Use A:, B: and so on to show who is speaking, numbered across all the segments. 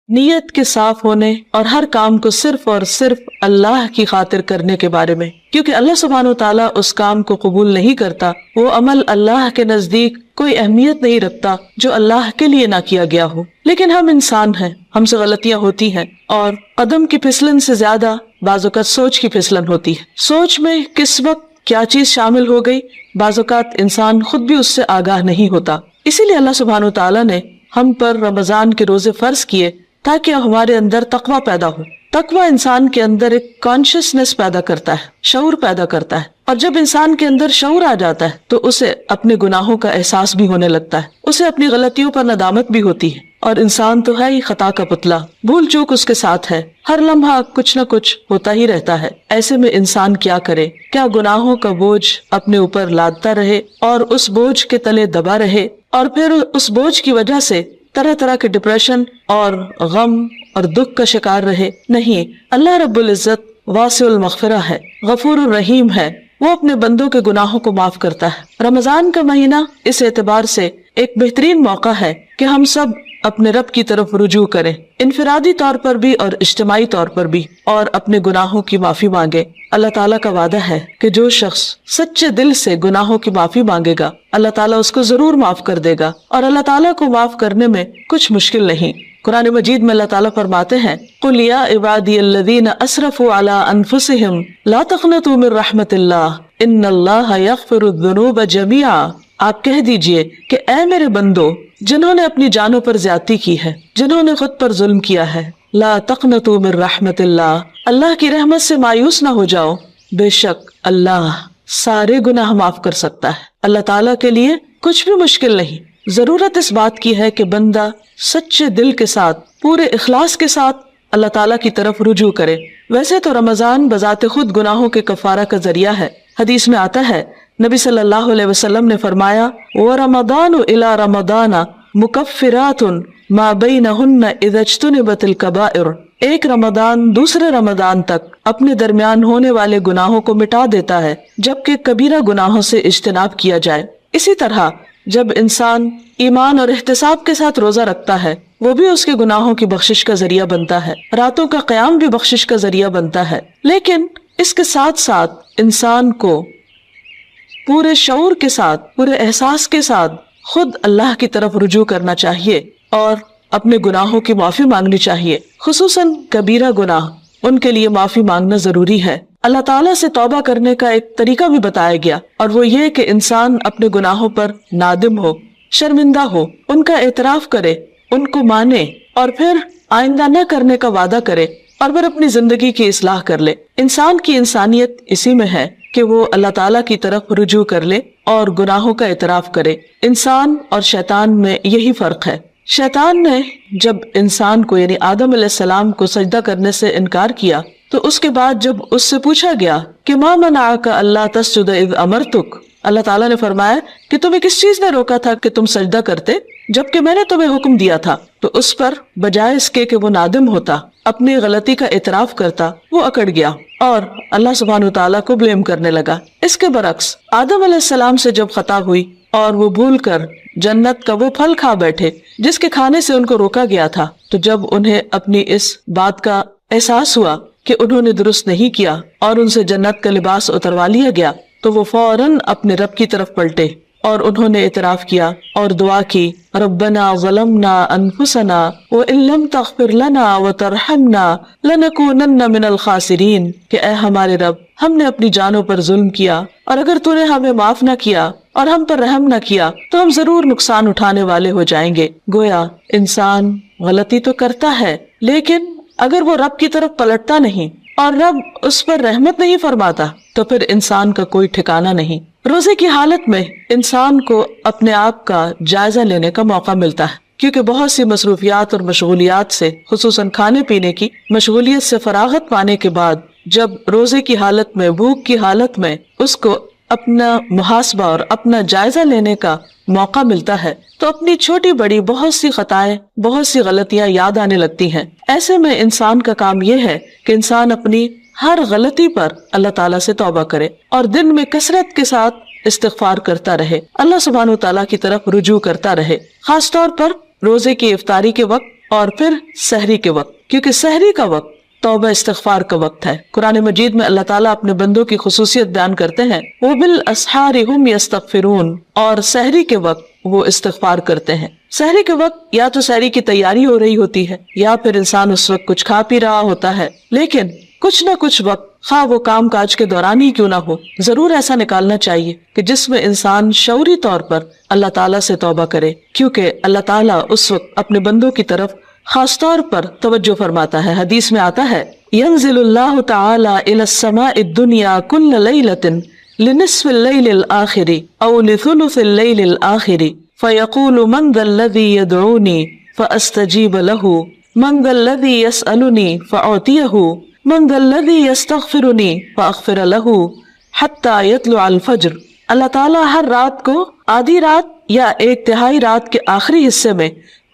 A: نیت کے صاف ہونے اور ہر کام کو صرف اور صرف اللہ کی خاطر کرنے کے بارے میں، کیونکہ اللہ سبحانہ وتعالیٰ اس کام کو قبول نہیں کرتا، وہ عمل اللہ کے نزدیک کوئی اہمیت نہیں رکھتا جو اللہ کے لیے نہ کیا گیا ہو۔ لیکن ہم انسان ہیں، ہم سے غلطیاں ہوتی ہیں، اور قدم کی پھسلن سے زیادہ بعض اوقات سوچ کی پھسلن ہوتی ہے۔ سوچ میں کس وقت کیا چیز شامل ہو گئی، بعض اوقات انسان خود بھی اس سے آگاہ نہیں ہوتا۔ اسی لیے اللہ سبحانہ وتعالیٰ نے ہم پر رمضان کے روزے فرض کیے تاکہ ہمارے اندر تقویٰ پیدا ہو۔ تقویٰ انسان کے اندر ایک کانشیسنس پیدا کرتا ہے، شعور پیدا کرتا ہے، اور جب انسان کے اندر شعور آ جاتا ہے تو اسے اپنے گناہوں کا احساس بھی ہونے لگتا ہے، اسے اپنی غلطیوں پر ندامت بھی ہوتی ہے، اور انسان تو ہے ہی خطا کا پتلا، بھول چوک اس کے ساتھ ہے، ہر لمحہ کچھ نہ کچھ ہوتا ہی رہتا ہے۔ ایسے میں انسان کیا کرے؟ کیا گناہوں کا بوجھ اپنے اوپر لادتا رہے اور اس بوجھ کے تلے دبا رہے، اور پھر اس بوجھ کی وجہ سے طرح طرح کے ڈپریشن اور غم اور دکھ کا شکار رہے؟ نہیں، اللہ رب العزت واسع المغفرہ ہے، غفور الرحیم ہے، وہ اپنے بندوں کے گناہوں کو معاف کرتا ہے۔ رمضان کا مہینہ اس اعتبار سے ایک بہترین موقع ہے کہ ہم سب اپنے رب کی طرف رجوع کریں، انفرادی طور پر بھی اور اجتماعی طور پر بھی، اور اپنے گناہوں کی معافی مانگے۔ اللہ تعالیٰ کا وعدہ ہے کہ جو شخص سچے دل سے گناہوں کی معافی مانگے گا، اللہ تعالیٰ اس کو ضرور معاف کر دے گا، اور اللہ تعالیٰ کو معاف کرنے میں کچھ مشکل نہیں۔ قرآن مجید میں اللہ تعالیٰ فرماتے ہیں، قُلْ يَا عِبَادِيَ الَّذِينَ أَسْرَفُوا عَلَىٰ أَنفُسِهِمْ لَا تَقْنَطُوا مِن رَحْمَةِ اللَّهِ إِنَّ اللَّهَ يَغْفِرُ الذُّنُوبَ جَمِيعًا۔ آپ کہہ دیجئے کہ اے میرے بندو، جنہوں نے اپنی جانوں پر زیادتی کی ہے، جنہوں نے خود پر ظلم کیا ہے، لا تقنطوا من رحمت اللہ، اللہ کی رحمت سے مایوس نہ ہو جاؤ، بے شک اللہ سارے گناہ معاف کر سکتا ہے۔ اللہ تعالیٰ کے لیے کچھ بھی مشکل نہیں۔ ضرورت اس بات کی ہے کہ بندہ سچے دل کے ساتھ، پورے اخلاص کے ساتھ اللہ تعالیٰ کی طرف رجوع کرے۔ ویسے تو رمضان بذات خود گناہوں کے کفارہ کا ذریعہ ہے۔ حدیث میں آتا ہے، نبی صلی اللہ علیہ وسلم نے فرمایا، وَرَمَضَانُ إِلَى رَمَضَانَ مُكَفِّرَاتٌ مَا بَيْنَهُنَّ إِذَا اجْتُنِبَتِ الْكَبَائِرُ۔ ایک رمضان دوسرے رمضان تک اپنے درمیان ہونے والے گناہوں کو مٹا دیتا ہے جبکہ کبیرہ گناہوں سے اجتناب کیا جائے۔ اسی طرح جب انسان ایمان اور احتساب کے ساتھ روزہ رکھتا ہے، وہ بھی اس کے گناہوں کی بخشش کا ذریعہ بنتا ہے، راتوں کا قیام بھی بخشش کا ذریعہ بنتا ہے۔ لیکن اس کے ساتھ ساتھ انسان کو پورے شعور کے ساتھ، پورے احساس کے ساتھ خود اللہ کی طرف رجوع کرنا چاہیے اور اپنے گناہوں کی معافی مانگنی چاہیے، خصوصاً کبیرہ گناہ، ان کے لیے معافی مانگنا ضروری ہے۔ اللہ تعالیٰ سے توبہ کرنے کا ایک طریقہ بھی بتایا گیا، اور وہ یہ کہ انسان اپنے گناہوں پر نادم ہو، شرمندہ ہو، ان کا اعتراف کرے، ان کو مانے، اور پھر آئندہ نہ کرنے کا وعدہ کرے، اور پھر اپنی زندگی کی اصلاح کر لے۔ انسان کی انسانیت اسی میں ہے کہ وہ اللہ تعالیٰ کی طرف رجوع کر لے اور گناہوں کا اعتراف کرے۔ انسان اور شیطان میں یہی فرق ہے۔ شیطان نے جب انسان کو یعنی آدم علیہ السلام کو سجدہ کرنے سے انکار کیا تو اس کے بعد جب اس سے پوچھا گیا کہ ما منعک الا تسجد اذ امرتک، اللہ تعالیٰ نے فرمایا کہ تمہیں کس چیز نے روکا تھا کہ تم سجدہ کرتے جبکہ میں نے تمہیں حکم دیا تھا، تو اس پر بجائے اس کے کہ وہ نادم ہوتا، اپنی غلطی کا اعتراف کرتا، وہ اکڑ گیا اور اللہ سبحانہ وتعالیٰ کو بلیم کرنے لگا۔ اس کے برعکس آدم علیہ السلام سے جب خطا ہوئی اور وہ بھول کر جنت کا وہ پھل کھا بیٹھے جس کے کھانے سے ان کو روکا گیا تھا، تو جب انہیں اپنی اس بات کا احساس ہوا کہ انہوں نے درست نہیں کیا اور ان سے جنت کا لباس اتروا لیا گیا، تو وہ فوراً اپنے رب کی طرف پلٹے اور انہوں نے اعتراف کیا اور دعا کی، ربنا ظلمنا انفسنا وان لم تغفر لنا وترحمنا لنکونن من الخاسرین، کہ اے ہمارے رب، ہم نے اپنی جانوں پر ظلم کیا اور اگر تو نے ہمیں معاف نہ کیا اور ہم پر رحم نہ کیا تو ہم ضرور نقصان اٹھانے والے ہو جائیں گے۔ گویا انسان غلطی تو کرتا ہے، لیکن اگر وہ رب کی طرف پلٹتا نہیں اور رب اس پر رحمت نہیں فرماتا تو پھر انسان کا کوئی ٹھکانہ نہیں۔ روزے کی حالت میں انسان کو اپنے آپ کا جائزہ لینے کا موقع ملتا ہے، کیونکہ بہت سی مصروفیات اور مشغولیات سے، خصوصاً کھانے پینے کی مشغولیت سے فراغت پانے کے بعد جب روزے کی حالت میں، بھوک کی حالت میں اس کو اپنا محاسبہ اور اپنا جائزہ لینے کا موقع ملتا ہے تو اپنی چھوٹی بڑی بہت سی خطائیں، بہت سی غلطیاں یاد آنے لگتی ہیں۔ ایسے میں انسان کا کام یہ ہے کہ انسان اپنی ہر غلطی پر اللہ تعالیٰ سے توبہ کرے اور دن میں کثرت کے ساتھ استغفار کرتا رہے، اللہ سبحانہ وتعالیٰ کی طرف رجوع کرتا رہے۔ خاص طور پر روزے کی افطاری کے وقت اور پھر سحری کے وقت، کیونکہ سحری کا وقت توبہ استغفار کا وقت ہے۔ قرآن مجید میں اللہ تعالیٰ اپنے بندوں کی خصوصیت بیان کرتے ہیں، وَبِالْأَسْحَارِ هُمْ يَسْتَغْفِرُونَ، اور سحری کے وقت وہ استغفار کرتے ہیں۔ سحری کے وقت یا تو سحری کی تیاری ہو رہی ہوتی ہے یا پھر انسان اس وقت کچھ کھا پی رہا ہوتا ہے، لیکن کچھ نہ کچھ وقت، خواہ وہ کام کاج کے دوران ہی کیوں نہ ہو، ضرور ایسا نکالنا چاہیے کہ جس میں انسان شعوری طور پر اللہ تعالیٰ سے توبہ کرے، کیونکہ اللہ تعالیٰ اس وقت اپنے بندوں کی طرف خاص طور پر توجہ فرماتا ہے۔ حدیث میں آتا ہے، ينزل اللہ تعالی الى السماء الدنیا كل ليلة لنصف الليل الآخر او لثلث الليل الآخر فيقول من ذا الذي يدعوني فأستجيب له من ذا الذي يسألني فأعطيه من ذا الذي يستغفرني فأغفر له حتى يطلع الفجر۔ اللہ تعالیٰ ہر رات کو آدھی رات یا ایک تہائی رات کے آخری حصے میں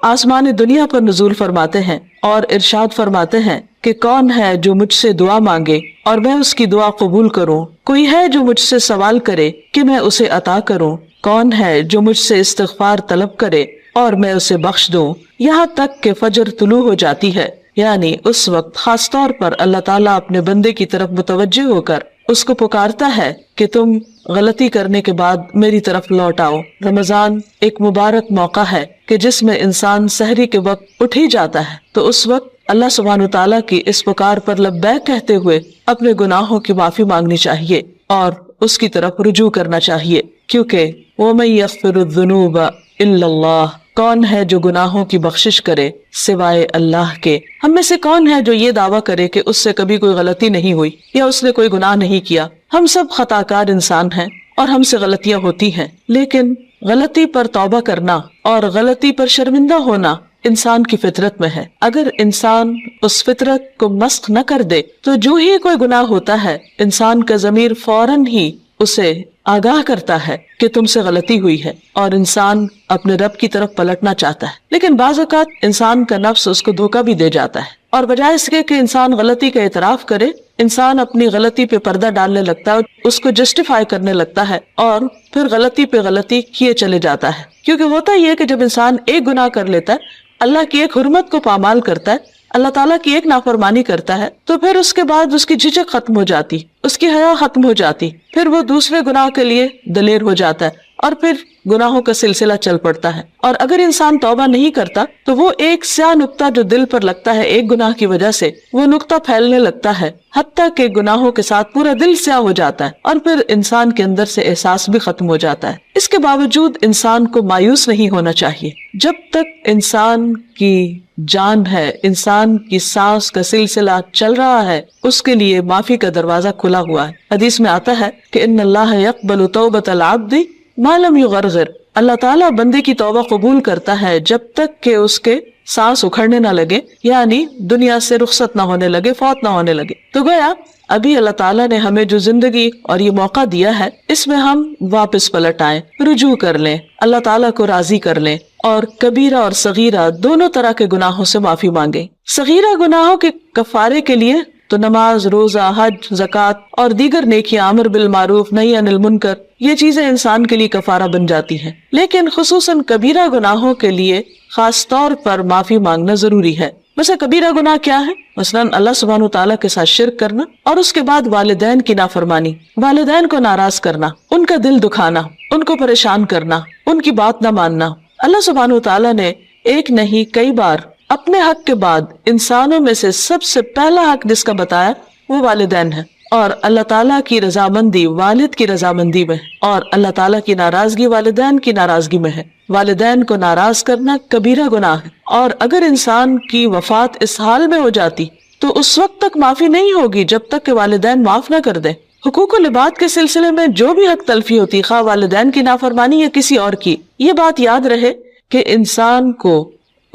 A: آسمان دنیا پر نزول فرماتے ہیں اور ارشاد فرماتے ہیں کہ کون ہے جو مجھ سے دعا مانگے اور میں اس کی دعا قبول کروں، کوئی ہے جو مجھ سے سوال کرے کہ میں اسے عطا کروں، کون ہے جو مجھ سے استغفار طلب کرے اور میں اسے بخش دوں، یہاں تک کہ فجر طلوع ہو جاتی ہے۔ یعنی اس وقت خاص طور پر اللہ تعالیٰ اپنے بندے کی طرف متوجہ ہو کر اس کو پکارتا ہے کہ تم غلطی کرنے کے بعد میری طرف لوٹ آؤ۔ رمضان ایک مبارک موقع ہے کہ جس میں انسان سحری کے وقت اٹھ ہی جاتا ہے، تو اس وقت اللہ سبحانہ تعالیٰ کی اس پکار پر لبیک کہتے ہوئے اپنے گناہوں کی معافی مانگنی چاہیے اور اس کی طرف رجوع کرنا چاہیے، کیونکہ وَمَن يَغْفِرُ الذُّنُوبَ إِلَّا اللَّهُ، کون ہے جو گناہوں کی بخشش کرے سوائے اللہ کے۔ ہم میں سے کون ہے جو یہ دعویٰ کرے کہ اس سے کبھی کوئی غلطی نہیں ہوئی یا اس نے کوئی گناہ نہیں کیا؟ ہم سب خطا کار انسان ہیں اور ہم سے غلطیاں ہوتی ہیں، لیکن غلطی پر توبہ کرنا اور غلطی پر شرمندہ ہونا انسان کی فطرت میں ہے۔ اگر انسان اس فطرت کو مسخ نہ کر دے تو جو ہی کوئی گناہ ہوتا ہے، انسان کا ضمیر فوراً ہی اسے آگاہ کرتا ہے کہ تم سے غلطی ہوئی ہے اور انسان اپنے رب کی طرف پلٹنا چاہتا ہے، لیکن بعض اوقات انسان کا نفس اس کو دھوکہ بھی دے جاتا ہے، اور بجائے اس کے کہ انسان غلطی کا اعتراف کرے، انسان اپنی غلطی پہ پردہ ڈالنے لگتا ہے، اس کو جسٹیفائی کرنے لگتا ہے اور پھر غلطی پہ غلطی کیے چلے جاتا ہے۔ کیونکہ ہوتا یہ کہ جب انسان ایک گناہ کر لیتا ہے، اللہ کی ایک حرمت کو پامال کرتا ہے، اللہ تعالیٰ کی ایک نافرمانی کرتا ہے، تو پھر اس کے بعد اس کی جھجک ختم ہو جاتی، اس کی حیا ختم ہو جاتی، پھر وہ دوسرے گناہ کے لیے دلیر ہو جاتا ہے اور پھر گناہوں کا سلسلہ چل پڑتا ہے۔ اور اگر انسان توبہ نہیں کرتا تو وہ ایک سیاہ نقطہ جو دل پر لگتا ہے ایک گناہ کی وجہ سے، وہ نقطہ پھیلنے لگتا ہے حتیٰ کہ گناہوں کے ساتھ پورا دل سیاہ ہو جاتا ہے اور پھر انسان کے اندر سے احساس بھی ختم ہو جاتا ہے۔ اس کے باوجود انسان کو مایوس نہیں ہونا چاہیے۔ جب تک انسان کی جان ہے، انسان کی سانس کا سلسلہ چل رہا ہے، اس کے لیے معافی کا دروازہ کھلا ہوا ہے۔ حدیث میں آتا ہے کہ ان اللہ یقبل توبۃ العبد ما لم یغرغر، اللہ تعالیٰ بندے کی توبہ قبول کرتا ہے جب تک کہ اس کے سانس اکھڑنے نہ لگے، یعنی دنیا سے رخصت نہ ہونے لگے، فوت نہ ہونے لگے۔ تو گویا ابھی اللہ تعالیٰ نے ہمیں جو زندگی اور یہ موقع دیا ہے، اس میں ہم واپس پلٹ آئیں، رجوع کر لیں، اللہ تعالیٰ کو راضی کر لیں اور کبیرہ اور صغیرہ دونوں طرح کے گناہوں سے معافی مانگیں۔ صغیرہ گناہوں کے کفارے کے لیے تو نماز، روزہ، حج، زکوٰۃ اور دیگر نیکیاں، امر بالمعروف، نہی عن المنکر، یہ چیزیں انسان کے لیے کفارہ بن جاتی ہیں، لیکن خصوصاً کبیرہ گناہوں کے لیے خاص طور پر معافی مانگنا ضروری ہے۔ مثلا کبیرہ گناہ کیا ہے؟ مثلاً اللہ سبحانہ تعالیٰ کے ساتھ شرک کرنا اور اس کے بعد والدین کی نافرمانی، والدین کو ناراض کرنا، ان کا دل دکھانا، ان کو پریشان کرنا، ان کی بات نہ ماننا۔ اللہ سبحانہ تعالیٰ نے ایک نہیں کئی بار اپنے حق کے بعد انسانوں میں سے سب سے پہلا حق جس کا بتایا وہ والدین ہے، اور اللہ تعالیٰ کی رضامندی والد کی رضامندی میں ہے اور اللہ تعالیٰ کی ناراضگی والدین کی ناراضگی میں ہے۔ والدین کو ناراض کرنا کبیرہ گناہ ہے، اور اگر انسان کی وفات اس حال میں ہو جاتی تو اس وقت تک معافی نہیں ہوگی جب تک کہ والدین معاف نہ کر دیں۔ حقوق و لباد کے سلسلے میں جو بھی حق تلفی ہوتی، خواہ والدین کی نافرمانی یا کسی اور کی، یہ بات یاد رہے کہ انسان کو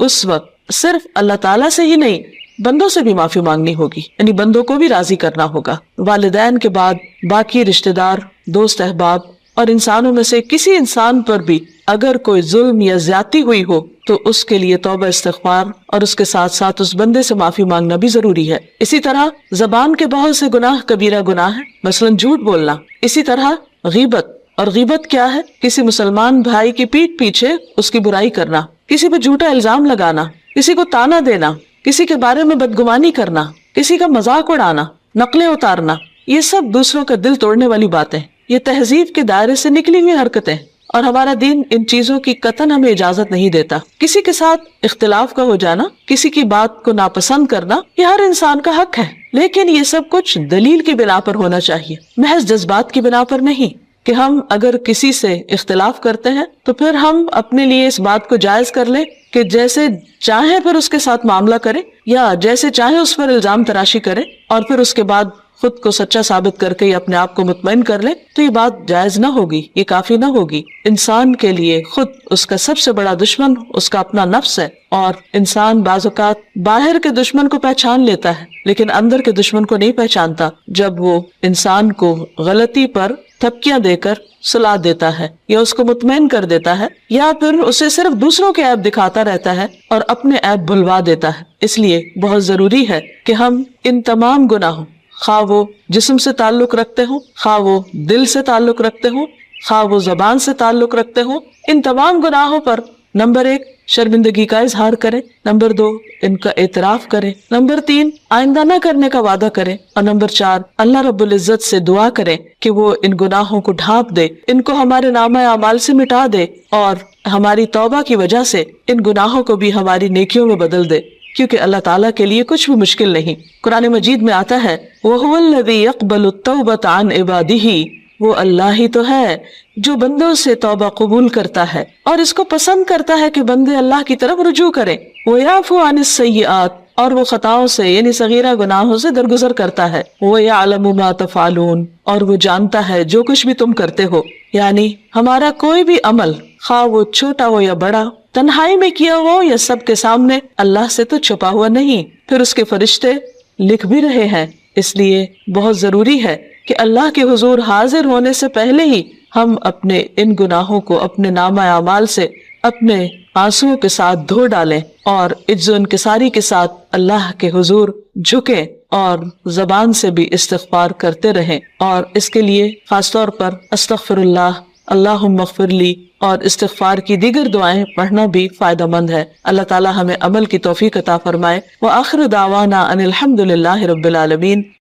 A: اس وقت صرف اللہ تعالیٰ سے ہی نہیں، بندوں سے بھی معافی مانگنی ہوگی، یعنی بندوں کو بھی راضی کرنا ہوگا۔ والدین کے بعد باقی رشتہ دار، دوست احباب اور انسانوں میں سے کسی انسان پر بھی اگر کوئی ظلم یا زیادتی ہوئی ہو تو اس کے لیے توبہ استغفار اور اس کے ساتھ ساتھ اس بندے سے معافی مانگنا بھی ضروری ہے۔ اسی طرح زبان کے بہت سے گناہ کبیرہ گناہ ہیں، مثلاً جھوٹ بولنا۔ اسی طرح غیبت، اور غیبت کیا ہے؟ کسی مسلمان بھائی کی پیٹھ پیچھے اس کی برائی کرنا، کسی پہ جھوٹا الزام لگانا، کسی کو تانا دینا، کسی کے بارے میں بدگمانی کرنا، کسی کا مذاق اڑانا، نقلیں اتارنا، یہ سب دوسروں کا دل توڑنے والی باتیں، یہ تہذیب کے دائرے سے نکلی ہوئی حرکتیں، اور ہمارا دین ان چیزوں کی قطعاً ہمیں اجازت نہیں دیتا۔ کسی کے ساتھ اختلاف کا ہو جانا، کسی کی بات کو ناپسند کرنا، یہ ہر انسان کا حق ہے، لیکن یہ سب کچھ دلیل کی بنا پر ہونا چاہیے، محض جذبات کی بنا پر نہیں، کہ ہم اگر کسی سے اختلاف کرتے ہیں تو پھر ہم اپنے لیے اس بات کو جائز کر لیں کہ جیسے چاہیں پھر اس کے ساتھ معاملہ کریں، یا جیسے چاہیں اس پر الزام تراشی کریں، اور پھر اس کے بعد خود کو سچا ثابت کر کے یا اپنے آپ کو مطمئن کر لیں، تو یہ بات جائز نہ ہوگی، یہ کافی نہ ہوگی۔ انسان کے لیے خود اس کا سب سے بڑا دشمن اس کا اپنا نفس ہے، اور انسان بعض اوقات باہر کے دشمن کو پہچان لیتا ہے لیکن اندر کے دشمن کو نہیں پہچانتا، جب وہ انسان کو غلطی پر تھپکیاں دے کر سلا دیتا ہے، یا اس کو مطمئن کر دیتا ہے، یا پھر اسے صرف دوسروں کے عیب دکھاتا رہتا ہے اور اپنے عیب بھلوا دیتا ہے۔ اس لیے بہت ضروری ہے کہ ہم ان تمام گناہوں، خواہ وہ جسم سے تعلق رکھتے ہوں، خواہ وہ دل سے تعلق رکھتے ہوں، خواہ وہ زبان سے تعلق رکھتے ہوں، ان تمام گناہوں پر نمبر 1 شرمندگی کا اظہار کریں، نمبر 2 ان کا اعتراف کریں، نمبر 3 آئندہ نہ کرنے کا وعدہ کریں، اور نمبر 4 اللہ رب العزت سے دعا کریں کہ وہ ان گناہوں کو ڈھانپ دے، ان کو ہمارے نامہ اعمال سے مٹا دے، اور ہماری توبہ کی وجہ سے ان گناہوں کو بھی ہماری نیکیوں میں بدل دے، کیونکہ اللہ تعالیٰ کے لیے کچھ بھی مشکل نہیں۔ قرآن مجید میں آتا ہے وَهُوَ الَّذِي يَقْبَلُ التَّوْبَةَ عَنْ عِبَادِهِ، وہ اللہ ہی تو ہے جو بندوں سے توبہ قبول کرتا ہے اور اس کو پسند کرتا ہے کہ بندے اللہ کی طرف رجوع کریں۔ وَيَعْفُو عَنِ السَّيِّئَاتِ، اور وہ خطاؤں سے یعنی صغیرہ گناہوں سے درگزر کرتا ہے۔ وَيَعْلَمُ مَا تَفْعَلُونَ، اور وہ جانتا ہے جو کچھ بھی تم کرتے ہو، یعنی ہمارا کوئی بھی عمل خواہ وہ چھوٹا ہو یا بڑا، تنہائی میں کیا ہو یا سب کے سامنے، اللہ سے تو چھپا ہوا نہیں، پھر اس کے فرشتے لکھ بھی رہے ہیں۔ اس لیے بہت ضروری ہے کہ اللہ کے حضور حاضر ہونے سے پہلے ہی ہم اپنے ان گناہوں کو اپنے نامہ اعمال سے اپنے آنسوؤں کے ساتھ دھو ڈالیں، اور عجز و انکساری کے ساتھ اللہ کے حضور جھکیں، اور زبان سے بھی استغفار کرتے رہیں، اور اس کے لیے خاص طور پر استغفر اللہ، اللہم اغفر لی اور استغفار کی دیگر دعائیں پڑھنا بھی فائدہ مند ہے۔ اللہ تعالی ہمیں عمل کی توفیق عطا فرمائے۔ وآخر دعوانا ان الحمد للہ رب العالمین۔